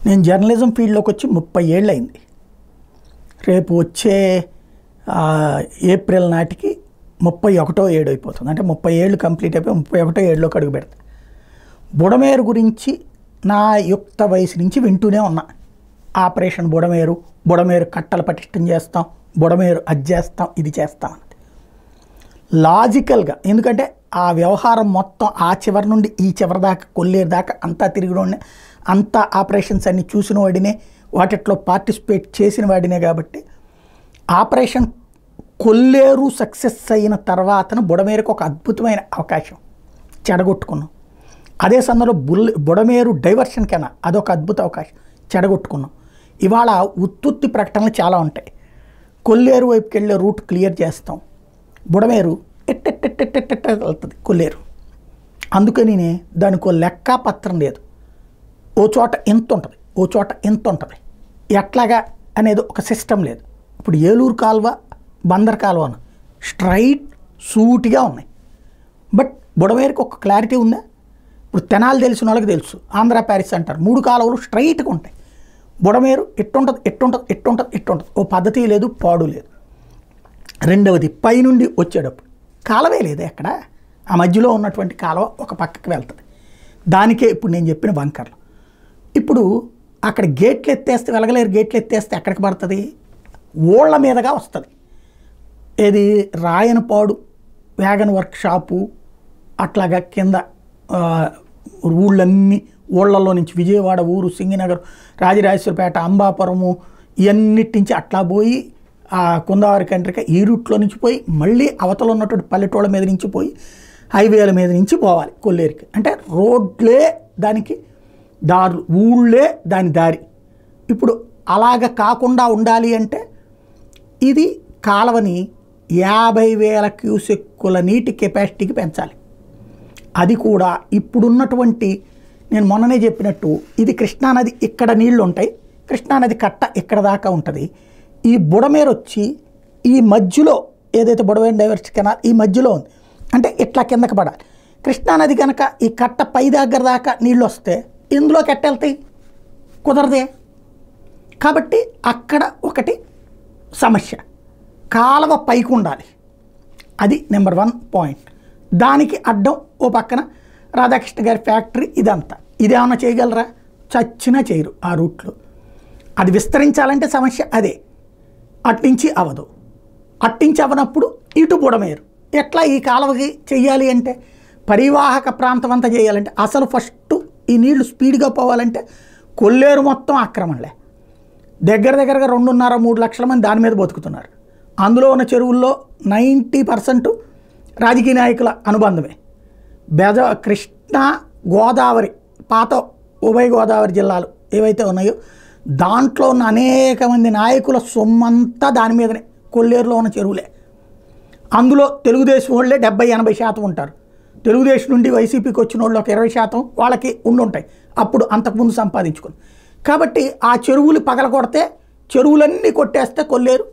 నేను జర్నలిజం ఫీల్డ్లోకి వచ్చి 30 ఏళ్ళు అయింది. రేపు వచ్చే ఏప్రిల్ నాటికి 31వ ఏడు అయిపోతుంది. అంటే 30 ఏళ్ళు కంప్లీట్ అయిపోయి 31వ ఏడులోకి అడుగు పెడతా. బుడమేరు గురించి నా యుక్త వయసు నుంచి వింటూనే ఉన్నా. ఆపరేషన్ బుడమేరు, బుడమేరు కట్టలు పటిష్టం చేస్తాం, బుడమేరు అది చేస్తాం, ఇది చేస్తాం అన్నది లాజికల్గా. ఎందుకంటే ఆ వ్యవహారం మొత్తం ఆ చివరి నుండి ఈ చివరి దాకా, కొల్లేరు దాకా అంతా తిరిగి అంతా ఆపరేషన్స్ అన్ని చూసిన వాడినే, వాటిట్లో పార్టిసిపేట్ చేసిన వాడినే. కాబట్టి ఆపరేషన్ కొల్లేరు సక్సెస్ అయిన తర్వాతన బుడమేరుకు ఒక అద్భుతమైన అవకాశం చెడగొట్టుకున్నాం. అదే సందర్భంలో బుడమేరు డైవర్షన్ కెనా అదొక అద్భుత అవకాశం చెడగొట్టుకున్నాం. ఇవాళ ఉత్తుత్తి ప్రకటనలు చాలా ఉంటాయి. కొల్లేరు వైపుకి వెళ్ళే రూట్ క్లియర్ చేస్తాం, బుడమేరు ఎట్టెట్టెట్టెట్టెట్ట వెళ్తుంది కొల్లేరు. అందుకని దానికి లెక్క పత్రం లేదు. ఓ చోట ఎంత ఉంటుంది, ఓ చోట ఎంత ఉంటుంది, ఎట్లాగా అనేది ఒక సిస్టమ్ లేదు. ఇప్పుడు ఏలూరు కాలువ, బందర్ కాలువ స్ట్రైట్ సూటిగా ఉన్నాయి. బట్ బుడమేరుకి ఒక క్లారిటీ ఉందా? ఇప్పుడు తెనాలి తెలిసిన వాళ్ళకి తెలుసు, ఆంధ్ర ప్యారిస్ అంటారు. 3 కాలువలు స్ట్రైట్గా ఉంటాయి. బుడమేరు ఎట్టుంటుంది, ఎట్టుంటుంది, ఎట్టుంటుంది, ఎట్టుంటుంది. ఓ పద్ధతి లేదు, పాడు లేదు. రెండవది, పైనుండి వచ్చేటప్పుడు కాలువే లేదు ఎక్కడ. ఆ మధ్యలో ఉన్నటువంటి కాలువ ఒక పక్కకి వెళ్తుంది. దానికే ఇప్పుడు నేను చెప్పిన బంకర్లు. ఇప్పుడు అక్కడ గేట్లు ఎత్తేస్తే వెలగలేరు, గేట్లు ఎత్తేస్తే ఎక్కడికి పడుతుంది? ఓళ్ళ మీదగా వస్తుంది. ఏది రాయనపాడు వ్యాగన్ వర్క్షాపు, అట్లాగా కింద ఊళ్ళన్నీ ఊళ్ళల్లో నుంచి విజయవాడ ఊరు, సింగినగర్, రాజరాజేశ్వరపేట, అంబాపురము ఇవన్నిటి నుంచి అట్లా పోయి కుందావరి కంట్రిక ఈ రూట్లో నుంచి పోయి మళ్ళీ అవతల ఉన్నటువంటి పల్లెటూళ్ళ మీద నుంచి పోయి హైవేల మీద నుంచి పోవాలి కొల్లేరుకి. అంటే రోడ్లే దానికి దారులు, ఊళ్ళే దాని దారి. ఇప్పుడు అలాగ కాకుండా ఉండాలి అంటే ఇది కాలువని 50,000 క్యూసెక్కుల నీటి కెపాసిటీకి పెంచాలి. అది కూడా ఇప్పుడున్నటువంటి, నేను మొన్ననే చెప్పినట్టు, ఇది కృష్ణానది ఇక్కడ నీళ్లు ఉంటాయి, కృష్ణానది కట్ట ఇక్కడ దాకా ఉంటుంది. ఈ బుడమేరు వచ్చి ఈ మధ్యలో ఏదైతే బుడమేరు డైవర్స్ కెనాల్ ఈ మధ్యలో ఉంది, అంటే ఇట్లా కిందకి పడాలి. కృష్ణానది కనుక ఈ కట్ట పై దగ్గర దాకా నీళ్ళు వస్తే ఇందులోకి ఎట్టెళ్తాయి? కుదరదే. కాబట్టి అక్కడ ఒకటి సమస్య. కాలువ పైకి ఉండాలి, అది నెంబర్ 1 పాయింట్. దానికి అడ్డం ఓ పక్కన రాధాకృష్ణ గారి ఫ్యాక్టరీ, ఇదంతా. ఇదేమన్నా చేయగలరా? చచ్చినా చేయరు ఆ రూట్లో. అది విస్తరించాలంటే సమస్య అదే. అట్నుంచి అవ్వదు. అట్నుంచి అవ్వనప్పుడు ఇటు బుడమేరు ఎట్లా ఈ కాలువకి చెయ్యాలి అంటే, పరివాహక ప్రాంతం అంతా చేయాలంటే, అసలు ఫస్ట్ ఈ నీళ్లు స్పీడ్గా పోవాలంటే కొల్లేరు మొత్తం ఆక్రమణలే. దగ్గరగా 2.5-3 లక్షల మంది దాని మీద బతుకుతున్నారు. అందులో ఉన్న చెరువుల్లో 90% రాజకీయ నాయకుల అనుబంధమే. కృష్ణా, గోదావరి, పాత ఉభయ గోదావరి జిల్లాలు ఏవైతే ఉన్నాయో దాంట్లో ఉన్న అనేక మంది నాయకుల సొమ్మంతా దాని మీదనే, కొల్లేరులో ఉన్న చెరువులే. అందులో తెలుగుదేశం వాళ్ళే 70-80% ఉంటారు. తెలుగుదేశం నుండి వైసీపీకి వచ్చిన వాళ్ళు ఒక 20% వాళ్ళకి ఉండుంటాయి అప్పుడు అంతకుముందు సంపాదించుకుని. కాబట్టి ఆ చెరువులు పగలగొడితే, చెరువులన్నీ కొట్టేస్తే కొల్లేరు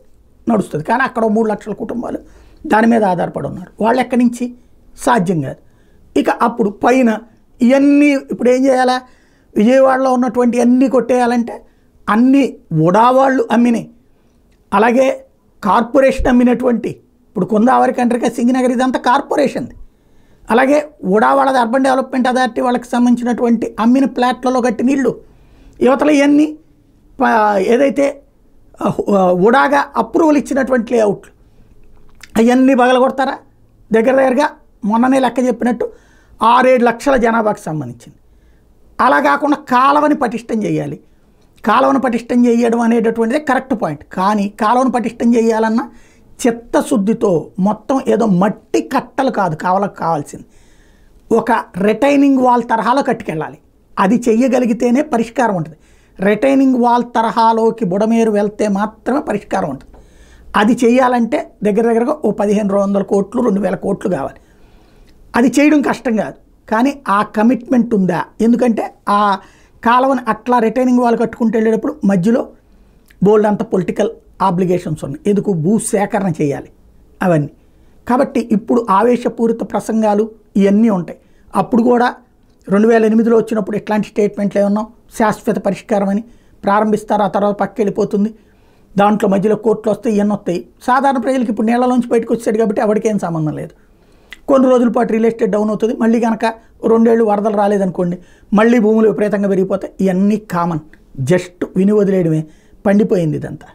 నడుస్తుంది. కానీ అక్కడ 3 లక్షల కుటుంబాలు దాని మీద ఆధారపడి ఉన్నారు. వాళ్ళు ఎక్కడి నుంచి? సాధ్యం కాదు. ఇక అప్పుడు పైన ఇవన్నీ ఇప్పుడు ఏం చేయాలా? విజయవాడలో ఉన్నటువంటి అన్నీ కొట్టేయాలంటే అన్నీ ఉడావాళ్ళు అమ్మినాయి, అలాగే కార్పొరేషన్ అమ్మినటువంటి, ఇప్పుడు కుందావరి కంట్రిక, సింగనగర్ ఇదంతా కార్పొరేషన్ది. అలాగే ఉడావాళ్ళది అర్బన్ డెవలప్మెంట్ అథారిటీ వాళ్ళకి సంబంధించినటువంటి అమ్మిన ప్లాట్లలో కట్టి నీళ్ళు, యువతల ఇవన్నీ ఏదైతే ఉడాగా అప్రూవల్ ఇచ్చినటువంటి లేఅవుట్లు అవన్నీ పగలగొడతారా? దగ్గరగా మొన్ననే లెక్క చెప్పినట్టు 6-7 లక్షల జనాభాకు సంబంధించింది. అలా కాకుండా కాలువని పటిష్టం చేయాలి. కాలువను పటిష్టం చేయడం అనేటటువంటిదే కరెక్ట్ పాయింట్. కానీ కాలువను పటిష్టం చేయాలన్నా చిత్తశుద్ధితో, మొత్తం ఏదో మట్టి కట్టలు కాదు కావాల్సింది, ఒక రిటైనింగ్ వాల్ తరహాలో కట్టుకెళ్ళాలి. అది చెయ్యగలిగితేనే పరిష్కారం ఉంటుంది. రిటైనింగ్ వాల్ తరహాలోకి బుడమేరు వెళ్తే మాత్రమే పరిష్కారం ఉంటుంది. అది చేయాలంటే దగ్గరగా ఓ 1,500 కోట్లు 2,000 కోట్లు కావాలి. అది చేయడం కష్టం కాదు, కానీ ఆ కమిట్మెంట్ ఉందా? ఎందుకంటే ఆ కాలువని అట్లా రిటైనింగ్ వాల్ కట్టుకుంటూ వెళ్ళేటప్పుడు మధ్యలో బోల్డ్ అంత పొలిటికల్ ఆబ్లిగేషన్స్ ఉన్నాయి. ఎందుకు? భూ సేకరణ చేయాలి అవన్నీ. కాబట్టి ఇప్పుడు ఆవేశపూరిత ప్రసంగాలు ఇవన్నీ ఉంటాయి. అప్పుడు కూడా 2008లో వచ్చినప్పుడు ఎట్లాంటి స్టేట్మెంట్లు ఏమన్నాం? శాశ్వత పరిష్కారం అని ప్రారంభిస్తారు, ఆ తర్వాత పక్కకి వెళ్ళిపోతుంది. దాంట్లో మధ్యలో కోర్టులు వస్తాయి, ఇవన్నీ వస్తాయి. సాధారణ ప్రజలకు ఇప్పుడు నీళ్ళలోంచి బయటకు వచ్చాడు కాబట్టి ఎవరికి ఏం సంబంధం లేదు. కొన్ని రోజుల పాటు రియల్ ఎస్టేట్ డౌన్ అవుతుంది, మళ్ళీ కనుక 2 ఏళ్ళు వరదలు రాలేదనుకోండి, మళ్ళీ భూములు విపరీతంగా పెరిగిపోతాయి. ఇవన్నీ కామన్, జస్ట్ విని వదిలేయడమే. పండిపోయింది ఇదంతా.